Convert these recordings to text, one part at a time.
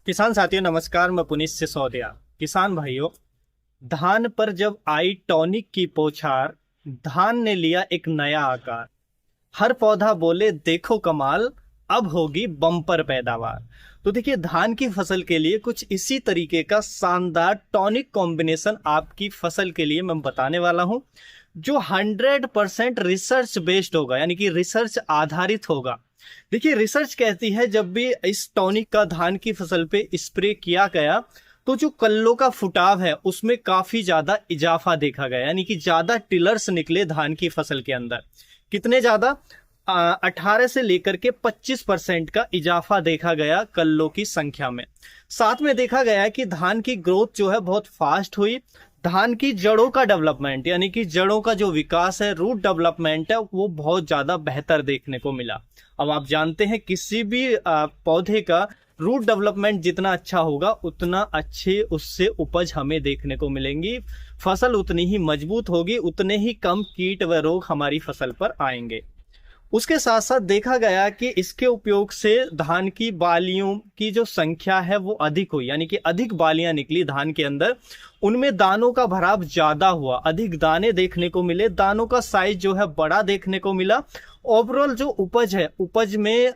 किसान साथियों नमस्कार। मैं पुनीत सिसोदिया। किसान भाइयों, धान पर जब आई टॉनिक की बौछार, धान ने लिया एक नया आकार। हर पौधा बोले देखो कमाल, अब होगी बम्पर पैदावार। तो देखिए, धान की फसल के लिए कुछ इसी तरीके का शानदार टॉनिक कॉम्बिनेशन आपकी फसल के लिए मैं बताने वाला हूं, जो 100% रिसर्च बेस्ड होगा, यानी कि रिसर्च आधारित होगा। देखिए, रिसर्च कहती है जब भी इस टॉनिक का धान की फसल पे स्प्रे किया गया तो जो कल्लों का फुटाव है उसमें काफी ज्यादा इजाफा देखा गया, यानी कि ज्यादा टिलर्स निकले धान की फसल के अंदर। कितने ज्यादा? 18 से लेकर के 25% का इजाफा देखा गया कल्लों की संख्या में। साथ में देखा गया कि धान की ग्रोथ जो है बहुत फास्ट हुई। धान की जड़ों का डेवलपमेंट, यानी कि जड़ों का जो विकास है, रूट डेवलपमेंट है, वो बहुत ज्यादा बेहतर देखने को मिला। अब आप जानते हैं किसी भी पौधे का रूट डेवलपमेंट जितना अच्छा होगा उतना अच्छे उससे उपज हमें देखने को मिलेंगी। फसल उतनी ही मजबूत होगी, उतने ही कम कीट व रोग हमारी फसल पर आएंगे। उसके साथ साथ देखा गया कि इसके उपयोग से धान की बालियों की जो संख्या है वो अधिक हुई, यानी कि अधिक बालियां निकली धान के अंदर। उनमें दानों का भराव ज्यादा हुआ, अधिक दाने देखने को मिले, दानों का साइज जो है बड़ा देखने को मिला। ओवरऑल जो उपज है, उपज में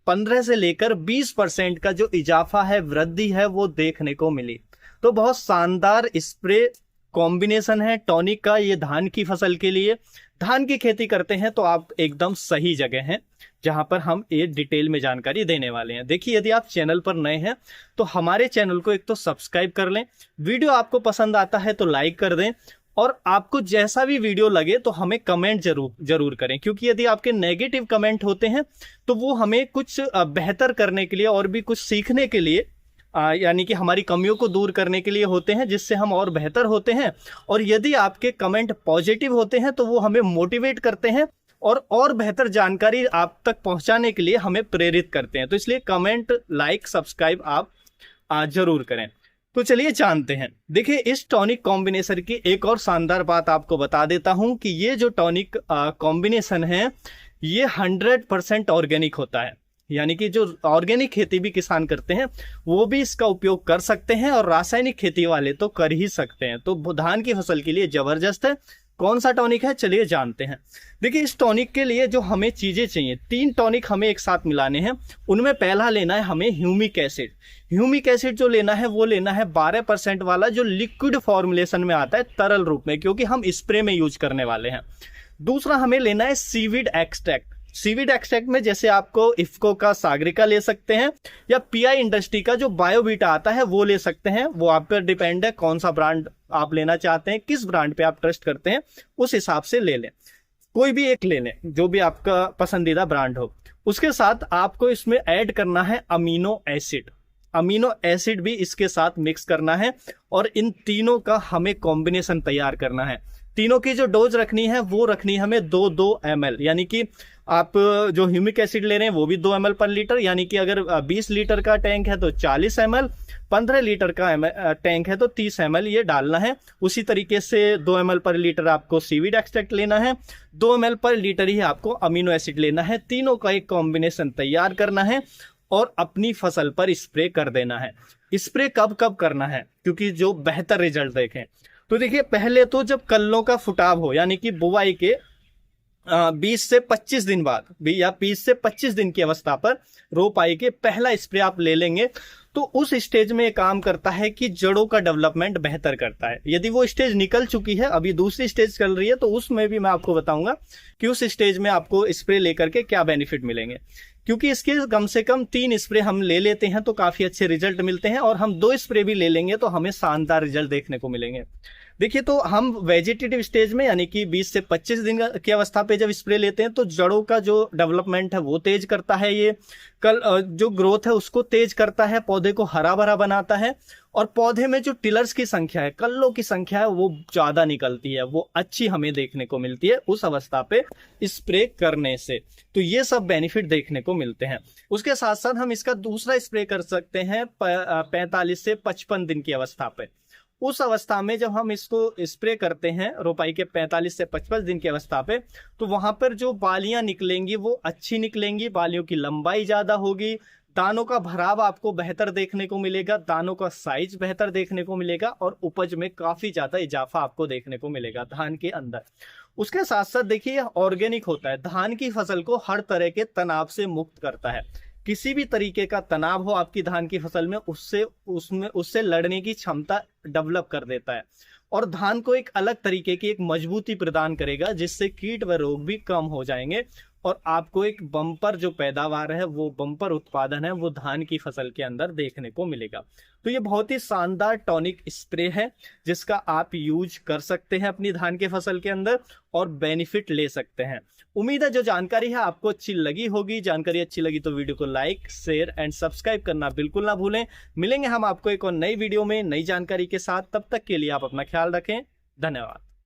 15 से लेकर 20% का जो इजाफा है, वृद्धि है, वो देखने को मिली। तो बहुत शानदार स्प्रे कॉम्बिनेशन है टॉनिक का ये धान की फसल के लिए। धान की खेती करते हैं तो आप एकदम सही जगह हैं जहां पर हम ये डिटेल में जानकारी देने वाले हैं। देखिए, यदि आप चैनल पर नए हैं तो हमारे चैनल को एक तो सब्सक्राइब कर लें, वीडियो आपको पसंद आता है तो लाइक कर दें, और आपको जैसा भी वीडियो लगे तो हमें कमेंट जरूर करें, क्योंकि यदि आपके नेगेटिव कमेंट होते हैं तो वो हमें कुछ बेहतर करने के लिए और भी कुछ सीखने के लिए, यानी कि हमारी कमियों को दूर करने के लिए होते हैं, जिससे हम और बेहतर होते हैं। और यदि आपके कमेंट पॉजिटिव होते हैं तो वो हमें मोटिवेट करते हैं और बेहतर जानकारी आप तक पहुंचाने के लिए हमें प्रेरित करते हैं। तो इसलिए कमेंट, लाइक, सब्सक्राइब आप जरूर करें। तो चलिए जानते हैं। देखिए, इस टॉनिक कॉम्बिनेशन की एक और शानदार बात आपको बता देता हूं कि ये जो टॉनिक कॉम्बिनेशन है ये 100% ऑर्गेनिक होता है, यानी कि जो ऑर्गेनिक खेती भी किसान करते हैं वो भी इसका उपयोग कर सकते हैं, और रासायनिक खेती वाले तो कर ही सकते हैं। तो धान की फसल के लिए जबरदस्त है। कौन सा टॉनिक है, चलिए जानते हैं। देखिए, इस टॉनिक के लिए जो हमें चीजें चाहिए, 3 टॉनिक हमें एक साथ मिलाने हैं। उनमें पहला लेना है हमें ह्यूमिक एसिड। ह्यूमिक एसिड जो लेना है वो लेना है 12% वाला, जो लिक्विड फॉर्मुलेशन में आता है, तरल रूप में, क्योंकि हम स्प्रे में यूज करने वाले हैं। दूसरा हमें लेना है सीवीड एक्सट्रैक्ट। सीवीड एक्सट्रैक्ट में जैसे आपको इफ्को का सागरिका ले सकते हैं, या पीआई इंडस्ट्री का जो बायोवीटा आता है वो ले सकते हैं। वो आप पर डिपेंड है कौन सा ब्रांड आप लेना चाहते हैं, किस ब्रांड पे आप ट्रस्ट करते हैं, उस हिसाब से ले लें। कोई भी एक ले लें जो भी आपका पसंदीदा ब्रांड हो। उसके साथ आपको इसमें ऐड करना है अमीनो एसिड। अमीनो एसिड भी इसके साथ मिक्स करना है, और इन तीनों का हमें कॉम्बिनेशन तैयार करना है। तीनों की जो डोज रखनी है वो रखनी है हमें 2-2 ml, यानी कि आप जो ह्यूमिक एसिड ले रहे हैं वो भी 2 ml पर लीटर, यानी कि अगर 20 लीटर का टैंक है तो 40 ml, 15 लीटर का टैंक है तो 30 ml ये डालना है। उसी तरीके से 2 ml पर लीटर आपको सीवीड एक्सट्रैक्ट लेना है, 2 ml पर लीटर ही आपको अमीनो एसिड लेना है। तीनों का एक कॉम्बिनेशन तैयार करना है और अपनी फसल पर स्प्रे कर देना है। स्प्रे कब कब करना है, क्योंकि जो बेहतर रिजल्ट देखें, तो देखिए, पहले तो जब कल्लों का फुटाव हो, यानी कि बुवाई के 20 से 25 दिन बाद भी, या 20 से 25 दिन की अवस्था पर रोपाई के पहला स्प्रे आप ले लेंगे, तो उस स्टेज में काम करता है कि जड़ों का डेवलपमेंट बेहतर करता है। यदि वो स्टेज निकल चुकी है, अभी दूसरी स्टेज चल रही है, तो उसमें भी मैं आपको बताऊंगा कि उस स्टेज में आपको स्प्रे लेकर के क्या बेनिफिट मिलेंगे। क्योंकि इसके कम से कम 3 स्प्रे हम ले लेते हैं तो काफी अच्छे रिजल्ट मिलते हैं, और हम 2 स्प्रे भी ले लेंगे तो हमें शानदार रिजल्ट देखने को मिलेंगे। देखिए, तो हम वेजिटेटिव स्टेज में, यानी कि 20 से 25 दिन की अवस्था पे जब स्प्रे लेते हैं तो जड़ों का जो डेवलपमेंट है वो तेज करता है। ये जो ग्रोथ है उसको तेज करता है, पौधे को हरा भरा बनाता है, और पौधे में जो टिलर्स की संख्या है, कल्लों की संख्या है, वो ज्यादा निकलती है, वो अच्छी हमें देखने को मिलती है उस अवस्था पे स्प्रे करने से। तो ये सब बेनिफिट देखने को मिलते हैं। उसके साथ साथ हम इसका दूसरा स्प्रे कर सकते हैं 45 से 55 दिन की अवस्था पे। उस अवस्था में जब हम इसको स्प्रे करते हैं रोपाई के 45 से 55 दिन की अवस्था पे, तो वहां पर जो बालियां निकलेंगी वो अच्छी निकलेंगी, बालियों की लंबाई ज्यादा होगी, दानों का भराव आपको बेहतर देखने को मिलेगा, दानों का साइज बेहतर देखने को मिलेगा और उपज में काफी ज्यादा इजाफा आपको देखने को मिलेगा धान के अंदर। उसके साथ साथ देखिए ऑर्गेनिक होता है, धान की फसल को हर तरह के तनाव से मुक्त करता है। किसी भी तरीके का तनाव हो आपकी धान की फसल में, उससे लड़ने की क्षमता डेवलप कर देता है और धान को एक अलग तरीके की एक मजबूती प्रदान करेगा, जिससे कीट व रोग भी कम हो जाएंगे और आपको एक बम्पर जो पैदावार है, वो बम्पर उत्पादन है, वो धान की फसल के अंदर देखने को मिलेगा। तो ये बहुत ही शानदार टॉनिक स्प्रे है जिसका आप यूज कर सकते हैं अपनी धान के फसल के अंदर और बेनिफिट ले सकते हैं। उम्मीद है जो जानकारी है आपको अच्छी लगी होगी। जानकारी अच्छी लगी तो वीडियो को लाइक, शेयर एंड सब्सक्राइब करना बिल्कुल ना भूलें। मिलेंगे हम आपको एक और नई वीडियो में नई जानकारी के साथ। तब तक के लिए आप अपना ख्याल रखें। धन्यवाद।